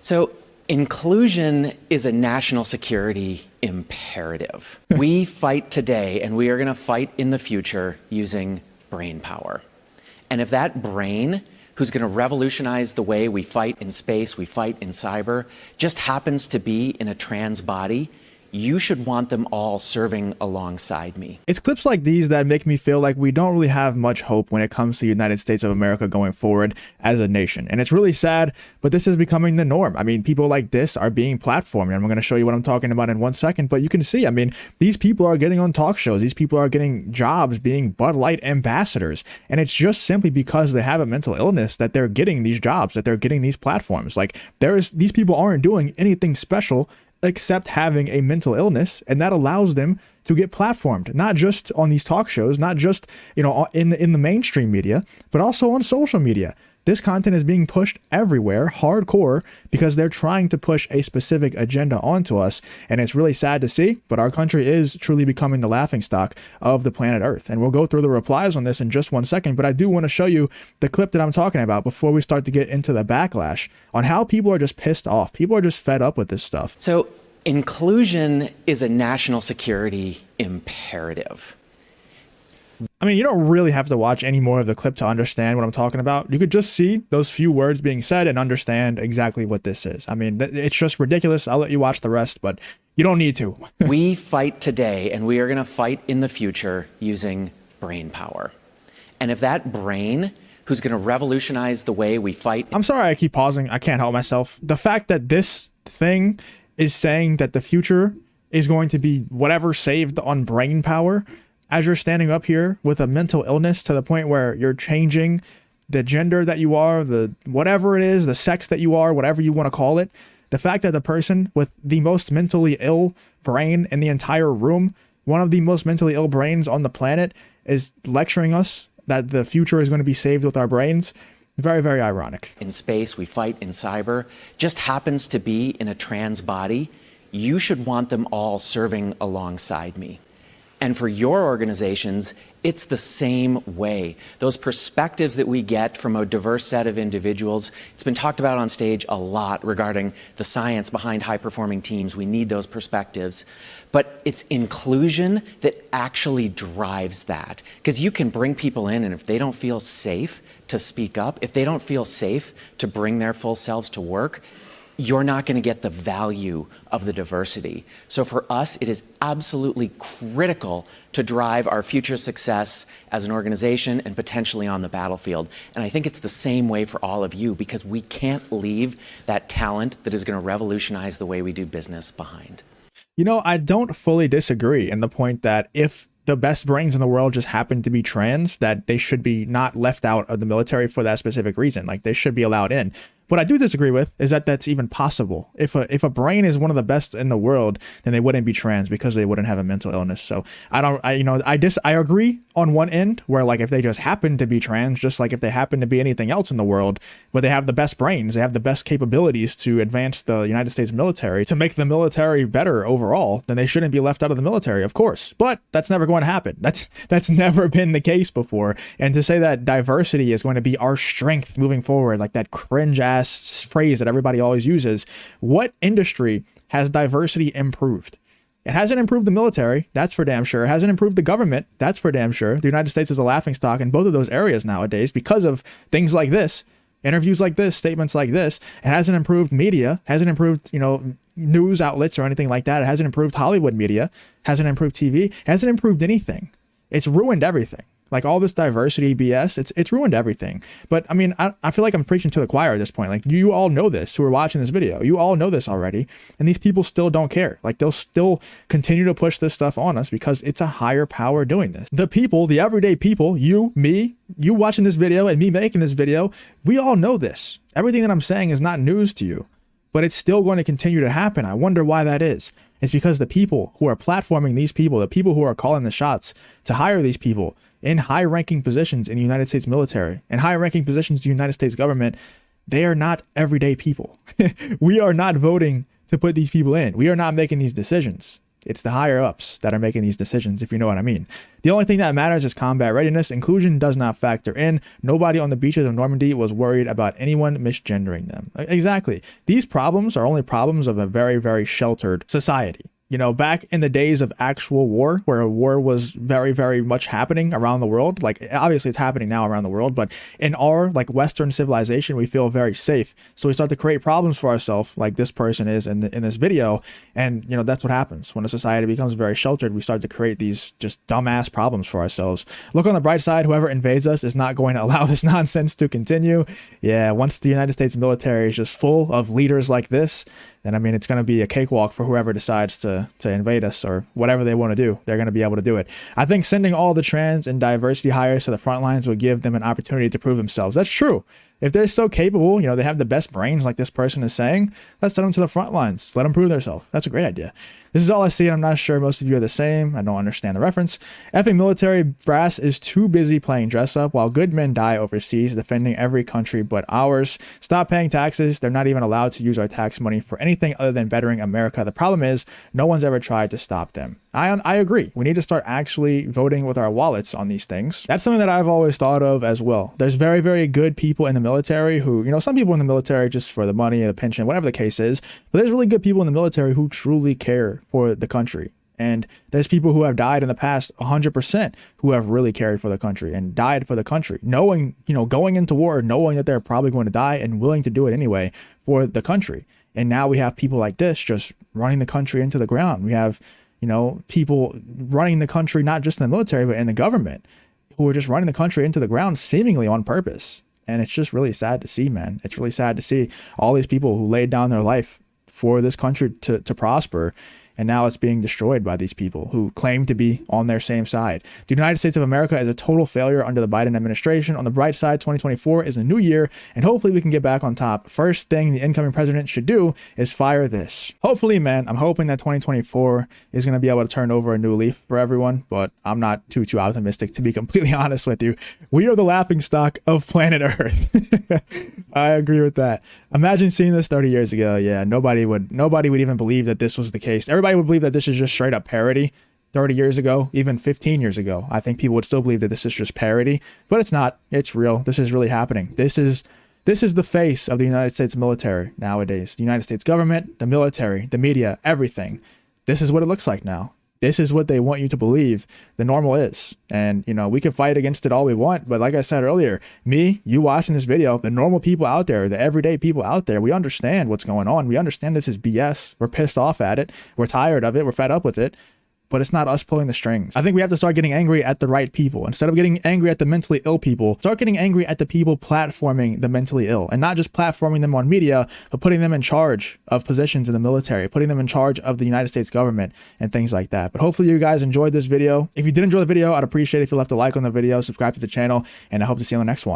So inclusion is a national security imperative. We fight today and we are going to fight in the future using brain power. And if that brain, who's going to revolutionize the way we fight in space, we fight in cyber, just happens to be in a trans body, you should want them all serving alongside me. It's clips like these that make me feel like we don't really have much hope when it comes to the United States of America going forward as a nation. And it's really sad, but this is becoming the norm. I mean, people like this are being platformed, and I'm going to show you what I'm talking about in 1 second, but you can see, I mean, these people are getting on talk shows. These people are getting jobs being Bud Light ambassadors. And it's just simply because they have a mental illness that they're getting these jobs, that they're getting these platforms. Like these people aren't doing anything special except having a mental illness, and that allows them to get platformed, not just on these talk shows, not just, you know, in the mainstream media, but also on social media. This content is being pushed everywhere, hardcore, because they're trying to push a specific agenda onto us. And it's really sad to see, but our country is truly becoming the laughingstock of the planet Earth. And we'll go through the replies on this in just 1 second, but I do want to show you the clip that I'm talking about before we start to get into the backlash on how people are just pissed off. People are just fed up with this stuff. So inclusion is a national security imperative. I mean, you don't really have to watch any more of the clip to understand what I'm talking about. You could just see those few words being said and understand exactly what this is. I mean, it's just ridiculous. I'll let you watch the rest, but you don't need to. We fight today and we are going to fight in the future using brain power. And if that brain, who's going to revolutionize the way we fight... I'm sorry I keep pausing. I can't help myself. The fact that this thing is saying that the future is going to be whatever saved on brain power, as you're standing up here with a mental illness to the point where you're changing the gender that you are, the whatever it is, the sex that you are, whatever you want to call it, the fact that the person with the most mentally ill brain in the entire room, one of the most mentally ill brains on the planet, is lecturing us that the future is going to be saved with our brains. Very, very ironic. In space, we fight in cyber, just happens to be in a trans body. You should want them all serving alongside me. And for your organizations, it's the same way. Those perspectives that we get from a diverse set of individuals, it's been talked about on stage a lot regarding the science behind high-performing teams. We need those perspectives. But it's inclusion that actually drives that. Because you can bring people in, and if they don't feel safe to speak up, if they don't feel safe to bring their full selves to work, you're not going to get the value of the diversity. So for us, it is absolutely critical to drive our future success as an organization and potentially on the battlefield. And I think it's the same way for all of you, because we can't leave that talent that is going to revolutionize the way we do business behind. You know, I don't fully disagree in the point that if the best brains in the world just happen to be trans, that they should be not left out of the military for that specific reason. Like, they should be allowed in. What I do disagree with is that that's even possible. If a brain is one of the best in the world, then they wouldn't be trans because they wouldn't have a mental illness. So I agree on one end where, like, if they just happen to be trans, just like if they happen to be anything else in the world, but they have the best brains, they have the best capabilities to advance the United States military, to make the military better overall, then they shouldn't be left out of the military, of course. But that's never going to happen. That's never been the case before. And to say that diversity is going to be our strength moving forward, like that cringe ass phrase that everybody always uses, what industry has diversity improved? It hasn't improved the military, that's for damn sure. It hasn't improved the government, that's for damn sure. The United States is a laughingstock in both of those areas nowadays because of things like this, interviews like this, statements like this. It hasn't improved media, hasn't improved, news outlets or anything like that. It hasn't improved Hollywood media, hasn't improved TV, hasn't improved anything. It's ruined everything. Like, all this diversity BS, it's ruined everything. But I mean, I feel like I'm preaching to the choir at this point. Like, you all know this who are watching this video. You all know this already. And these people still don't care. Like, they'll still continue to push this stuff on us because it's a higher power doing this. The people, the everyday people, you, me, you watching this video and me making this video, we all know this. Everything that I'm saying is not news to you, but it's still going to continue to happen. I wonder why that is. It's because the people who are platforming these people, the people who are calling the shots to hire these people in high-ranking positions in the United States military and high-ranking positions in the United States government, they are not everyday people. We are not voting to put these people in. We are not making these decisions. It's the higher ups that are making these decisions, if you know what I mean. The only thing that matters is combat readiness. Inclusion does not factor in. Nobody on the beaches of Normandy was worried about anyone misgendering them. Exactly. These problems are only problems of a very, very sheltered society. You know, back in the days of actual war, where war was very, very much happening around the world, like obviously it's happening now around the world, but in our like Western civilization, we feel very safe. So we start to create problems for ourselves, like this person is in this video. And, you know, that's what happens when a society becomes very sheltered. We start to create these just dumbass problems for ourselves. Look on the bright side, whoever invades us is not going to allow this nonsense to continue. Yeah, once the United States military is just full of leaders like this, then I mean, it's going to be a cakewalk for whoever decides to invade us or whatever they want to do. They're going to be able to do it. I think sending all the trans and diversity hires to the front lines would give them an opportunity to prove themselves. That's true. If they're so capable, you know, they have the best brains like this person is saying, let's send them to the front lines. Let them prove themselves. That's a great idea. This is all I see, and I'm not sure most of you are the same. I don't understand the reference. Effing military brass is too busy playing dress up while good men die overseas defending every country but ours. Stop paying taxes. They're not even allowed to use our tax money for anything other than bettering America. The problem is no one's ever tried to stop them. I agree. We need to start actually voting with our wallets on these things. That's something that I've always thought of as well. There's very, very good people in the military who, you know, some people in the military just for the money, the pension, whatever the case is, but there's really good people in the military who truly care for the country. And there's people who have died in the past 100% who have really cared for the country and died for the country, knowing, you know, going into war, knowing that they're probably going to die and willing to do it anyway for the country. And now we have people like this just running the country into the ground. We have, you know, people running the country, not just in the military, but in the government, who are just running the country into the ground seemingly on purpose. And it's just really sad to see, man. It's really sad to see all these people who laid down their life for this country to prosper. And now it's being destroyed by these people who claim to be on their same side. The United States of America is a total failure under the Biden administration. On the bright side, 2024 is a new year, and hopefully we can get back on top. First thing the incoming president should do is fire this. Hopefully, man, I'm hoping that 2024 is going to be able to turn over a new leaf for everyone, but I'm not too optimistic, to be completely honest with you. We are the laughingstock of planet Earth. I agree with that. Imagine seeing this 30 years ago. Yeah, nobody would even believe that this was the case. Everybody would believe that this is just straight up parody 30 years ago, even 15 years ago. I think people would still believe that this is just parody, but it's not. It's real. This is really happening. This is the face of the United States military nowadays. The United States government, the military, the media, everything. This is what it looks like now. This is what they want you to believe the normal is. And, you know, we can fight against it all we want. But like I said earlier, me, you watching this video, the normal people out there, the everyday people out there, we understand what's going on. We understand this is BS. We're pissed off at it. We're tired of it. We're fed up with it. But it's not us pulling the strings. I think we have to start getting angry at the right people. Instead of getting angry at the mentally ill people, start getting angry at the people platforming the mentally ill, and not just platforming them on media, but putting them in charge of positions in the military, putting them in charge of the United States government and things like that. But hopefully you guys enjoyed this video. If you did enjoy the video, I'd appreciate it if you left a like on the video, subscribe to the channel, and I hope to see you on the next one.